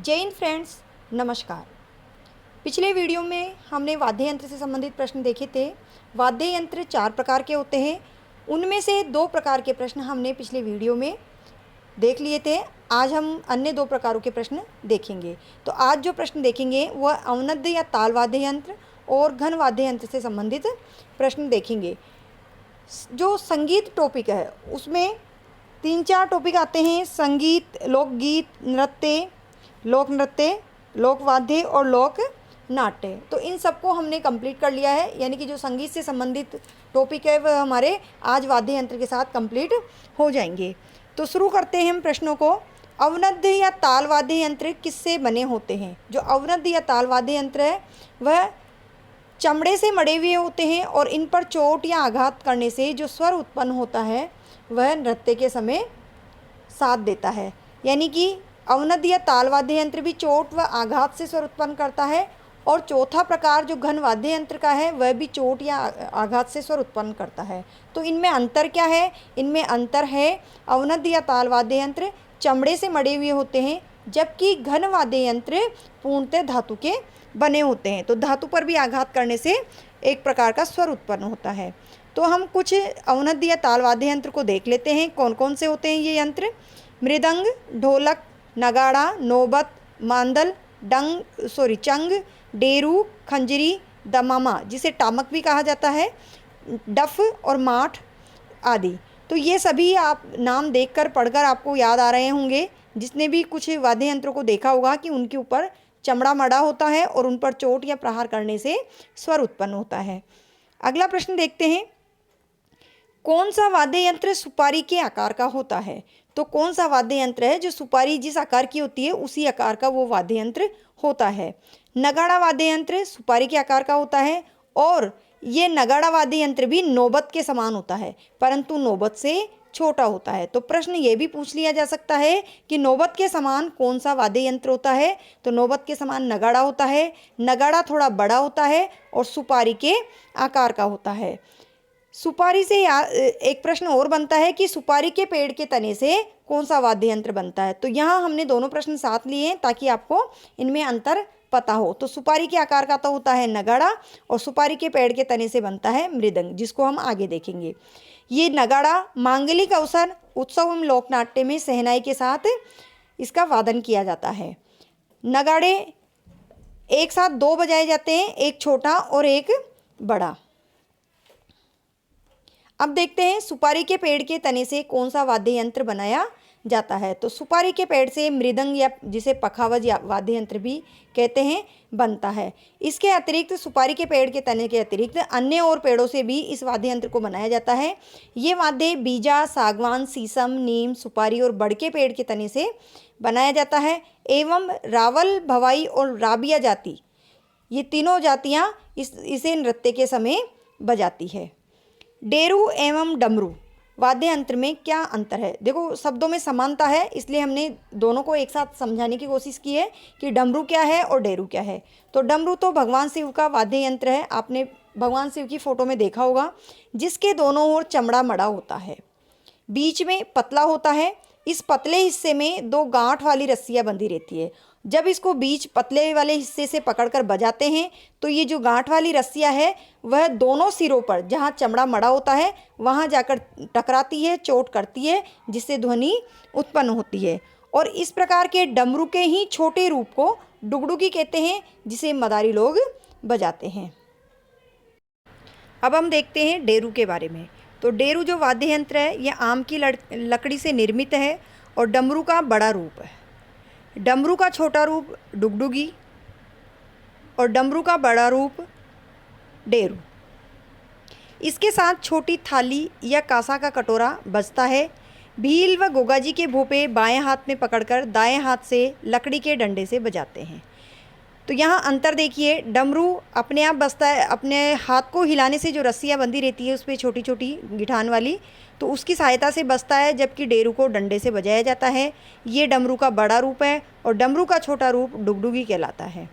जय हिंद फ्रेंड्स, नमस्कार। पिछले वीडियो में हमने वाद्य यंत्र से संबंधित प्रश्न देखे थे। वाद्य यंत्र 4 प्रकार के होते हैं, उनमें से 2 प्रकार के प्रश्न हमने पिछले वीडियो में देख लिए थे। आज हम अन्य 2 प्रकारों के प्रश्न देखेंगे। तो आज जो प्रश्न देखेंगे वह अवनद्य या ताल वाद्य यंत्र और घन वाद्य यंत्र से संबंधित प्रश्न देखेंगे। जो संगीत टॉपिक है उसमें 3-4 टॉपिक आते हैं: संगीत, लोकगीत, नृत्य, लोक नृत्य, लोक वाद्य और लोक नाट्य। तो इन सबको हमने कंप्लीट कर लिया है, यानी कि जो संगीत से संबंधित टॉपिक है वह हमारे आज वाद्य यंत्र के साथ कंप्लीट हो जाएंगे। तो शुरू करते हैं हम प्रश्नों को। अवनद्य या ताल वाद्य यंत्र किससे बने होते हैं? जो अवनद्य या ताल वाद्य यंत्र है वह चमड़े से मढ़े हुए होते हैं और इन पर चोट या आघात करने से जो स्वर उत्पन्न होता है वह नृत्य के समय साथ देता है। यानी कि अवनद्य या ताल वाद्य यंत्र भी चोट व आघात से स्वर उत्पन्न करता है, और चौथा प्रकार जो घन वाद्य यंत्र का है वह भी चोट या आघात से स्वर उत्पन्न करता है। तो इनमें अंतर क्या है? इनमें अंतर है अवनद्य या ताल वाद्य यंत्र चमड़े से मढ़े हुए होते हैं, जबकि घन वाद्य यंत्र पूर्णतः धातु के बने होते हैं। तो धातु पर भी आघात करने से एक प्रकार का स्वर उत्पन्न होता है। तो हम कुछ अवनद्य या ताल वाद्य यंत्र को देख लेते हैं, कौन कौन से होते हैं ये यंत्र। मृदंग, ढोलक, नगाड़ा, नौबत, मांदल, चंग, डेरू, खंजरी, दमामा जिसे टामक भी कहा जाता है, डफ और माठ आदि। तो ये सभी आप नाम देखकर पढ़कर आपको याद आ रहे होंगे। जिसने भी कुछ वाद्य यंत्रों को देखा होगा कि उनके ऊपर चमड़ा मढ़ा होता है और उन पर चोट या प्रहार करने से स्वर उत्पन्न होता है। अगला प्रश्न देखते हैं, कौन सा वाद्य यंत्र सुपारी के आकार का होता है? तो कौन सा वाद्य यंत्र है जो सुपारी जिस आकार की होती है उसी आकार का वो वाद्य यंत्र होता है? नगाड़ा वाद्य यंत्र सुपारी के आकार का होता है, और ये नगाड़ा वाद्य यंत्र भी नौबत के समान होता है, परंतु नौबत से छोटा होता है। तो प्रश्न ये भी पूछ लिया जा सकता है कि नौबत के समान कौन सा वाद्य यंत्र होता है? तो नौबत के समान नगाड़ा होता है। नगाड़ा थोड़ा बड़ा होता है और सुपारी के आकार का होता है। सुपारी से एक प्रश्न और बनता है कि सुपारी के पेड़ के तने से कौन सा वाद्य यंत्र बनता है? तो यहाँ हमने दोनों प्रश्न साथ लिए हैं ताकि आपको इनमें अंतर पता हो। तो सुपारी के आकार का तो होता है नगाड़ा, और सुपारी के पेड़ के तने से बनता है मृदंग, जिसको हम आगे देखेंगे। ये नगाड़ा मांगलिक अवसर, उत्सव एवं लोकनाट्य में शहनाई के साथ इसका वादन किया जाता है। नगाड़े एक साथ 2 बजाए जाते हैं, एक छोटा और एक बड़ा। अब देखते हैं सुपारी के पेड़ के तने से कौन सा वाद्य यंत्र बनाया जाता है। तो सुपारी के पेड़ से मृदंग, या जिसे पखावज या वाद्य यंत्र भी कहते हैं, बनता है। इसके अतिरिक्त सुपारी के पेड़ के तने के अतिरिक्त अन्य और पेड़ों से भी इस वाद्य यंत्र को बनाया जाता है। ये वाद्य बीजा, सागवान, शीशम, नीम, सुपारी और बड़ के पेड़ के तने से बनाया जाता है, एवं रावल, भवाई और राबिया जाति, ये तीनों जातियाँ इसे नृत्य के समय बजाती है। डेरू एवं डमरू वाद्य यंत्र में क्या अंतर है? देखो, शब्दों में समानता है, इसलिए हमने दोनों को एक साथ समझाने की कोशिश की है कि डमरू क्या है और डेरू क्या है। तो डमरू तो भगवान शिव का वाद्य यंत्र है। आपने भगवान शिव की फोटो में देखा होगा, जिसके दोनों ओर चमड़ा मड़ा होता है, बीच में पतला होता है। इस पतले हिस्से में 2 गांठ वाली रस्सियाँ बंधी रहती है। जब इसको बीच पतले वाले हिस्से से पकड़कर बजाते हैं तो ये जो गांठ वाली रस्सियाँ है वह दोनों सिरों पर, जहाँ चमड़ा मड़ा होता है, वहाँ जाकर टकराती है, चोट करती है, जिससे ध्वनि उत्पन्न होती है। और इस प्रकार के डमरू के ही छोटे रूप को डुगडुगी कहते हैं, जिसे मदारी लोग बजाते हैं। अब हम देखते हैं डेरू के बारे में। तो डेरू जो वाद्य यंत्र है यह आम की लकड़ी से निर्मित है और डमरू का बड़ा रूप है। डमरू का छोटा रूप डुगडुगी और डमरू का बड़ा रूप डेरू। इसके साथ छोटी थाली या कांसा का कटोरा बजता है। भील व गोगाजी के भोपे बाएं हाथ में पकड़कर दाएं हाथ से लकड़ी के डंडे से बजाते हैं। तो यहाँ अंतर देखिए, डमरू अपने आप बजता है, अपने हाथ को हिलाने से जो रस्सियाँ बंधी रहती है उस पर छोटी छोटी गिठान वाली, तो उसकी सहायता से बजता है, जबकि डेरू को डंडे से बजाया जाता है। ये डमरू का बड़ा रूप है और डमरू का छोटा रूप डुगडुगी कहलाता है।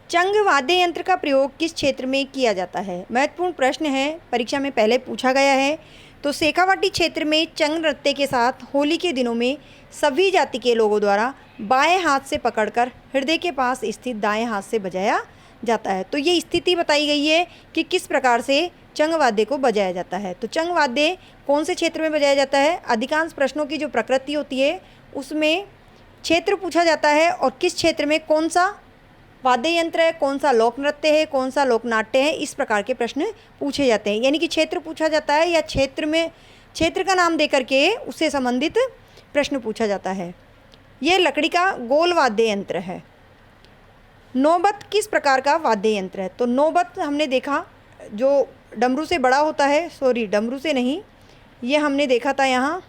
चंग वाद्य यंत्र का प्रयोग किस क्षेत्र में किया जाता है? महत्वपूर्ण प्रश्न है, परीक्षा में पहले पूछा गया है। तो शेखावाटी क्षेत्र में चंग नृत्य के साथ होली के दिनों में सभी जाति के लोगों द्वारा बाएं हाथ से पकड़कर हृदय के पास स्थित दाएं हाथ से बजाया जाता है। तो ये स्थिति बताई गई है कि किस प्रकार से चंग वाद्य को बजाया जाता है। तो चंग वाद्य कौन से क्षेत्र में बजाया जाता है? अधिकांश प्रश्नों की जो प्रकृति होती है उसमें क्षेत्र पूछा जाता है और किस क्षेत्र में कौन सा वाद्य यंत्र है, कौन सा लोक नृत्य है, कौन सा लोक नाट्य है, इस प्रकार के प्रश्न पूछे जाते हैं। यानी कि क्षेत्र पूछा जाता है या क्षेत्र का नाम दे करके उससे संबंधित प्रश्न पूछा जाता है। यह लकड़ी का गोल वाद्य यंत्र है। नौबत किस प्रकार का वाद्य यंत्र है? तो नौबत हमने देखा जो डमरू से बड़ा होता है, सॉरी डमरू से नहीं, ये हमने देखा था यहाँ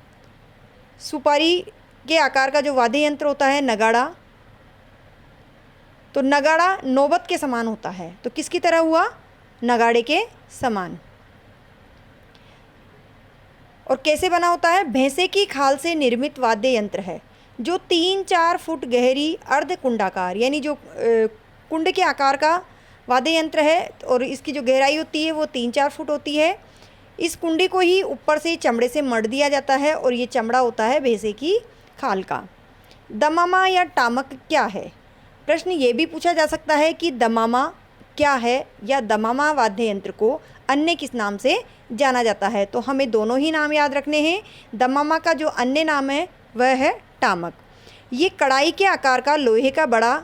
सुपारी के आकार का जो वाद्य यंत्र होता है नगाड़ा। तो नगाड़ा नौबत के समान होता है। तो किसकी तरह हुआ? नगाड़े के समान। और कैसे बना होता है? भैंसे की खाल से निर्मित वाद्य यंत्र है जो 3-4 फुट गहरी अर्ध कुंडाकार, यानी जो कुंड के आकार का वाद्य यंत्र है और इसकी जो गहराई होती है वो 3-4 फुट होती है। इस कुंडी को ही ऊपर से चमड़े से मढ़ दिया जाता है और ये चमड़ा होता है भैंसे की खाल का। दमामा या टामक क्या है? प्रश्न ये भी पूछा जा सकता है कि दमामा क्या है या दमामा वाद्य यंत्र को अन्य किस नाम से जाना जाता है। तो हमें दोनों ही नाम याद रखने हैं। दमामा का जो अन्य नाम है वह है टामक। ये कड़ाई के आकार का लोहे का बड़ा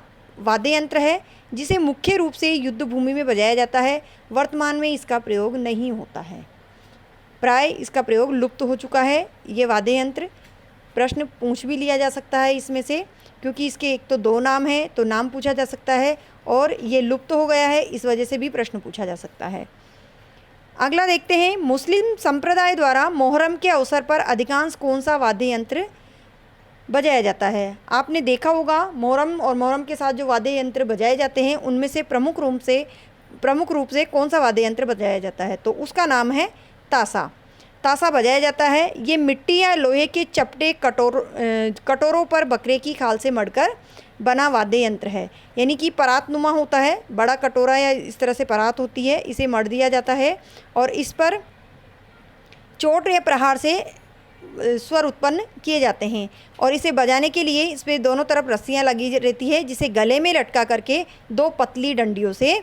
वाद्य यंत्र है जिसे मुख्य रूप से युद्ध भूमि में बजाया जाता है। वर्तमान में इसका प्रयोग नहीं होता है, प्राय इसका प्रयोग लुप्त हो चुका है ये वाद्य यंत्र। प्रश्न पूछ भी लिया जा सकता है इसमें से, क्योंकि इसके एक तो 2 नाम है तो नाम पूछा जा सकता है और ये लुप्त हो गया है, इस वजह से भी प्रश्न पूछा जा सकता है। अगला देखते हैं, मुस्लिम संप्रदाय द्वारा मोहर्रम के अवसर पर अधिकांश कौन सा वाद्य यंत्र बजाया जाता है? आपने देखा होगा मोहर्रम और मोहर्रम के साथ जो वाद्य यंत्र बजाए जाते हैं उनमें से प्रमुख रूप से कौन सा वाद्य यंत्र बजाया जाता है? तो उसका नाम है ताशा। ताशा बजाया जाता है। ये मिट्टी या लोहे के चपटे कटोरों पर बकरे की खाल से मढ़कर बना वाद्य यंत्र है। यानी कि परातनुमा होता है, बड़ा कटोरा या इस तरह से परात होती है, इसे मढ़ दिया जाता है और इस पर चोट या प्रहार से स्वर उत्पन्न किए जाते हैं। और इसे बजाने के लिए इस पर दोनों तरफ रस्सियाँ लगी रहती है जिसे गले में लटका करके 2 पतली डंडियों से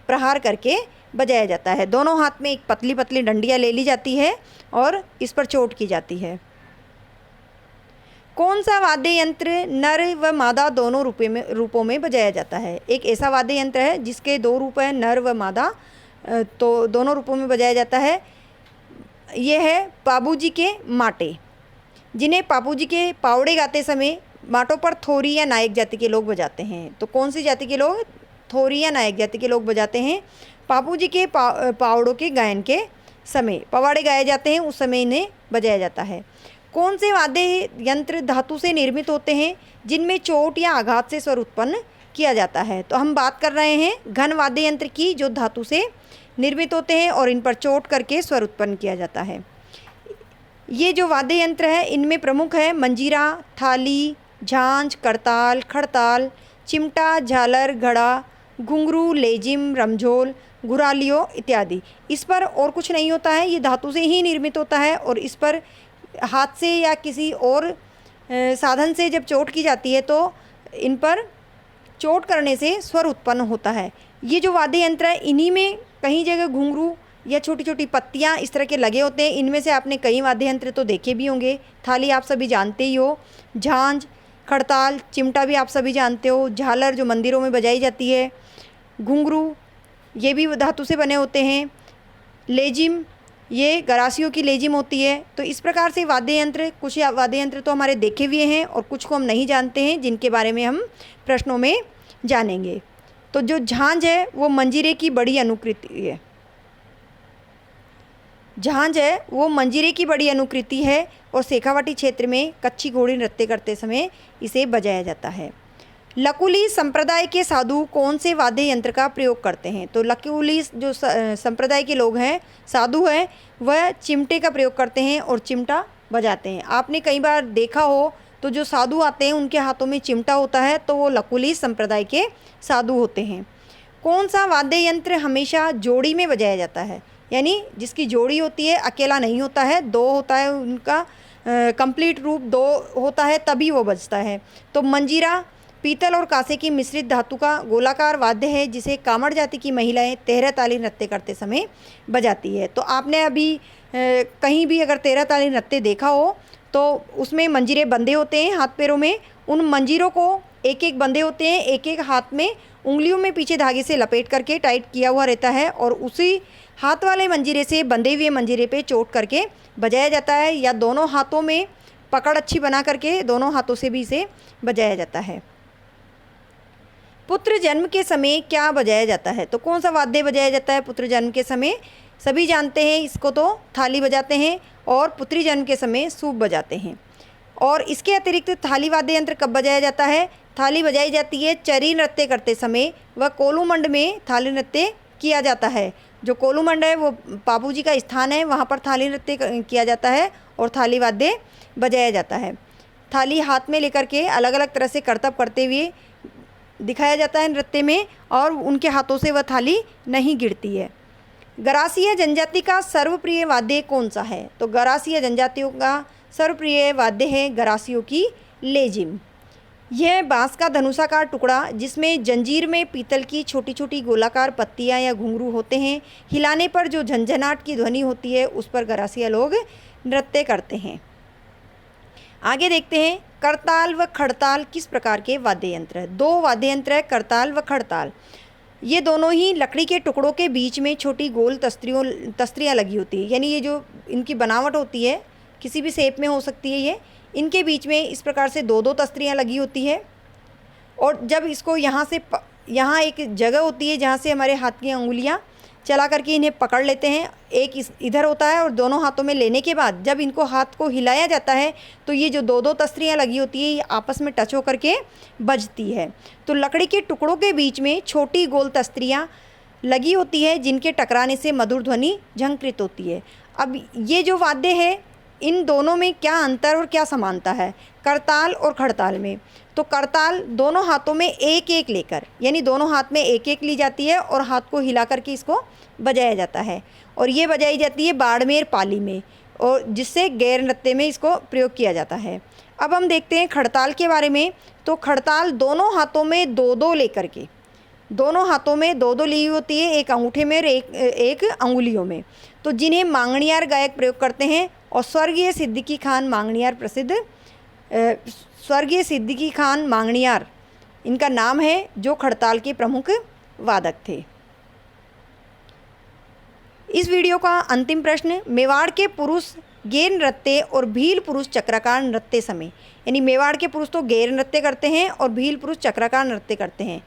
प्रहार करके बजाया जाता है। दोनों हाथ में एक पतली पतली डंडियाँ ले ली जाती है और इस पर चोट की जाती है। कौन सा वाद्य यंत्र नर व मादा दोनों रूपों में बजाया जाता है? एक ऐसा वाद्य यंत्र है जिसके 2 रूप हैं, नर व मादा, तो दोनों रूपों में बजाया जाता है। ये है पाबूजी के माटे, जिन्हें पाबूजी के पावड़े गाते समय माटों पर थोरी या नायक जाति के लोग बजाते हैं। तो कौन सी जाति के लोग? थोरी या नायक जाति के लोग बजाते हैं। पाबूजी के पावड़ों के गायन के समय पवाड़े गाए जाते हैं, उस समय इन्हें बजाया जाता है। कौन से वाद्य यंत्र धातु से निर्मित होते हैं जिनमें चोट या आघात से स्वर उत्पन्न किया जाता है? तो हम बात कर रहे हैं घन वाद्य यंत्र की जो धातु से निर्मित होते हैं और इन पर चोट करके स्वर उत्पन्न किया जाता है। ये जो वाद्य यंत्र है इनमें प्रमुख है मंजीरा, थाली, झांझ, करताल, खड़ताल, चिमटा, झालर, घड़ा, घुंघरू, लेजिम, रमझोल, घुरालियो इत्यादि। इस पर और कुछ नहीं होता है, ये धातु से ही निर्मित होता है और इस पर हाथ से या किसी और साधन से जब चोट की जाती है तो इन पर चोट करने से स्वर उत्पन्न होता है। ये जो वाद्य यंत्र है इन्हीं में कहीं जगह घुंघरू या छोटी छोटी पत्तियाँ इस तरह के लगे होते हैं। इनमें से आपने कई वाद्य यंत्र तो देखे भी होंगे। थाली आप सभी जानते ही हो, झांझ, खड़ताल, चिमटा भी आप सभी जानते हो, झालर जो मंदिरों में बजाई जाती है, घुंघरू ये भी धातु से बने होते हैं, लेजिम ये गरासियों की लेजिम होती है। तो इस प्रकार से वाद्य यंत्र, कुछ वाद्य यंत्र तो हमारे देखे हुए हैं और कुछ को हम नहीं जानते हैं जिनके बारे में हम प्रश्नों में जानेंगे। तो जो झांझ है वो मंजीरे की बड़ी अनुकृति है। झांझ है वो मंजीरे की बड़ी अनुकृति है और शेखावाटी क्षेत्र में कच्ची घोड़ी नृत्य करते समय इसे बजाया जाता है। लकुली संप्रदाय के साधु कौन से वाद्य यंत्र का प्रयोग करते हैं? तो लकुली जो संप्रदाय के लोग हैं, साधु हैं, वह चिमटे का प्रयोग करते हैं और चिमटा बजाते हैं। आपने कई बार देखा हो तो जो साधु आते हैं उनके हाथों में चिमटा होता है, तो वो लकुली संप्रदाय के साधु होते हैं। कौन सा वाद्य यंत्र हमेशा जोड़ी में बजाया जाता है? यानी जिसकी जोड़ी होती है, अकेला नहीं होता है, दो होता है उनका कंप्लीट रूप, दो होता है तभी वो बजता है। तो मंजीरा पीतल और कांसे की मिश्रित धातु का गोलाकार वाद्य है जिसे कामड़ जाति की महिलाएं तेरह ताली नृत्य करते समय बजाती है। तो आपने अभी कहीं भी अगर तेरह ताली नृत्य देखा हो तो उसमें मंजीरे बंधे होते हैं हाथ पैरों में, उन मंजीरों को एक एक बंधे होते हैं, एक एक हाथ में उंगलियों में पीछे धागे से लपेट करके टाइट किया हुआ रहता है और उसी हाथ वाले मंजीरे से बंधे हुए मंजीरे पे चोट करके बजाया जाता है, या दोनों हाथों में पकड़ अच्छी बना करके दोनों हाथों से भी इसे बजाया जाता है। पुत्र जन्म के समय क्या बजाया जाता है? तो कौन सा वाद्य बजाया जाता है पुत्र जन्म के समय? सभी जानते हैं इसको, तो थाली बजाते हैं और पुत्री जन्म के समय सूप बजाते हैं। और इसके अतिरिक्त थाली वाद्य यंत्र कब बजाया जाता है? थाली बजाई जाती है चरी नृत्य करते समय व कोलूमंड में थाली नृत्य किया जाता है। जो कोलूमंड है वो बापू जी का स्थान है, वहाँ पर थाली नृत्य किया जाता है और थाली वाद्य बजाया जाता है। थाली हाथ में लेकर के अलग अलग तरह से करतब करते हुए दिखाया जाता है नृत्य में, और उनके हाथों से वह थाली नहीं गिरती है। गरासिया जनजाति का सर्वप्रिय वाद्य कौन सा है? तो गरासिया जनजातियों का सर्वप्रिय वाद्य है गरासियों की लेजिम। यह बांस का धनुषाकार टुकड़ा जिसमें जंजीर में पीतल की छोटी छोटी गोलाकार पत्तियां या घुंघरू होते हैं, हिलाने पर जो झंझनाट की ध्वनि होती है उस पर गरासिया लोग नृत्य करते हैं। आगे देखते हैं करताल व खड़ताल किस प्रकार के वाद्य यंत्र है? दो वाद्य यंत्र है करताल व खड़ताल। ये दोनों ही लकड़ी के टुकड़ों के बीच में छोटी गोल तस्त्रियाँ लगी होती है, यानी ये जो इनकी बनावट होती है किसी भी शेप में हो सकती है, ये इनके बीच में इस प्रकार से दो दो तस्त्रियाँ लगी होती है। और जब इसको यहाँ एक जगह होती है जहाँ से हमारे हाथ की अंगुलियाँ चला करके इन्हें पकड़ लेते हैं, एक इधर होता है और दोनों हाथों में लेने के बाद जब इनको हाथ को हिलाया जाता है तो ये जो दो दो तस्त्रियाँ लगी होती है ये आपस में टच होकर के बजती है। तो लकड़ी के टुकड़ों के बीच में छोटी गोल तस्त्रियाँ लगी होती है जिनके टकराने से मधुर ध्वनि झंकृत होती है। अब ये जो वाद्य है इन दोनों में क्या अंतर और क्या समानता है करताल और खड़ताल में? तो करताल दोनों हाथों में एक एक लेकर, यानी दोनों हाथ में एक एक ली जाती है और हाथ को हिला करके इसको बजाया जाता है, और ये बजाई जाती है बाड़मेर पाली में, और जिससे गैर नृत्य में इसको प्रयोग किया जाता है। अब हम देखते हैं खड़ताल के बारे में। तो खड़ताल दोनों हाथों में दो दो लेकर के, दोनों हाथों में दो दो ली होती है, एक अंगूठे में और एक अंगुलियों में, तो जिन्हें मांगणियार गायक प्रयोग करते हैं। और स्वर्गीय सिद्दीकी खान मांगणियार प्रसिद्ध स्वर्गीय सिद्दीकी खान मांगणियार इनका नाम है, जो खड़ताल के प्रमुख वादक थे। इस वीडियो का अंतिम प्रश्न, मेवाड़ के पुरुष गैर नृत्य और भील पुरुष चक्राकार नृत्य समय, यानी मेवाड़ के पुरुष तो गैर नृत्य करते हैं और भील पुरुष चक्राकार नृत्य करते हैं,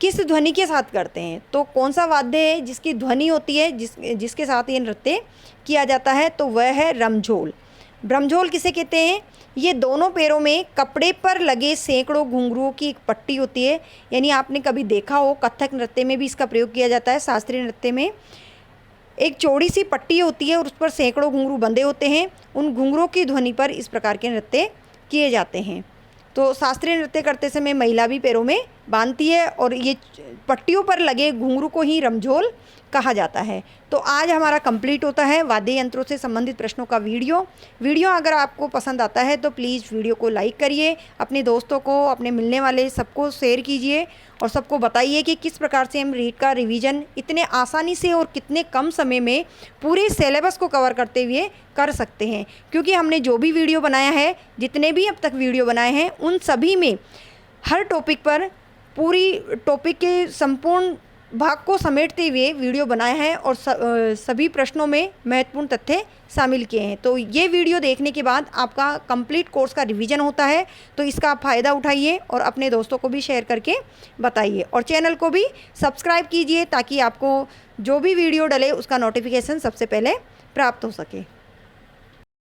किस ध्वनि के साथ करते हैं? तो कौन सा वाद्य है जिसकी ध्वनि होती है जिसके साथ ये नृत्य किया जाता है? तो वह है रमझोल। रमझोल किसे कहते हैं? ये दोनों पैरों में कपड़े पर लगे सैकड़ों घुंघरुओं की एक पट्टी होती है, यानी आपने कभी देखा हो कथक नृत्य में भी इसका प्रयोग किया जाता है। शास्त्रीय नृत्य में एक चौड़ी सी पट्टी होती है और उस पर सैकड़ों घुंघरू बंधे होते हैं, उन घुंघरुओं की ध्वनि पर इस प्रकार के नृत्य किए जाते हैं। तो शास्त्रीय नृत्य करते समय महिला भी पैरों में बांधती है और ये पट्टियों पर लगे घुंघरू को ही रमझोल कहा जाता है। तो आज हमारा कंप्लीट होता है वाद्य यंत्रों से संबंधित प्रश्नों का वीडियो अगर आपको पसंद आता है तो प्लीज़ वीडियो को लाइक करिए, अपने दोस्तों को, अपने मिलने वाले सबको शेयर कीजिए और सबको बताइए कि किस प्रकार से हम रीड का रिवीजन इतने आसानी से और कितने कम समय में पूरे सिलेबस को कवर करते हुए कर सकते हैं। क्योंकि हमने जो भी वीडियो बनाया है, जितने भी अब तक वीडियो बनाए हैं, उन सभी में हर टॉपिक पर पूरी टॉपिक के संपूर्ण भाग को समेटते हुए वीडियो बनाया है और सभी प्रश्नों में महत्वपूर्ण तथ्य शामिल किए हैं। तो ये वीडियो देखने के बाद आपका कंप्लीट कोर्स का रिवीजन होता है, तो इसका आप फ़ायदा उठाइए और अपने दोस्तों को भी शेयर करके बताइए और चैनल को भी सब्सक्राइब कीजिए ताकि आपको जो भी वीडियो डले उसका नोटिफिकेशन सबसे पहले प्राप्त हो सके।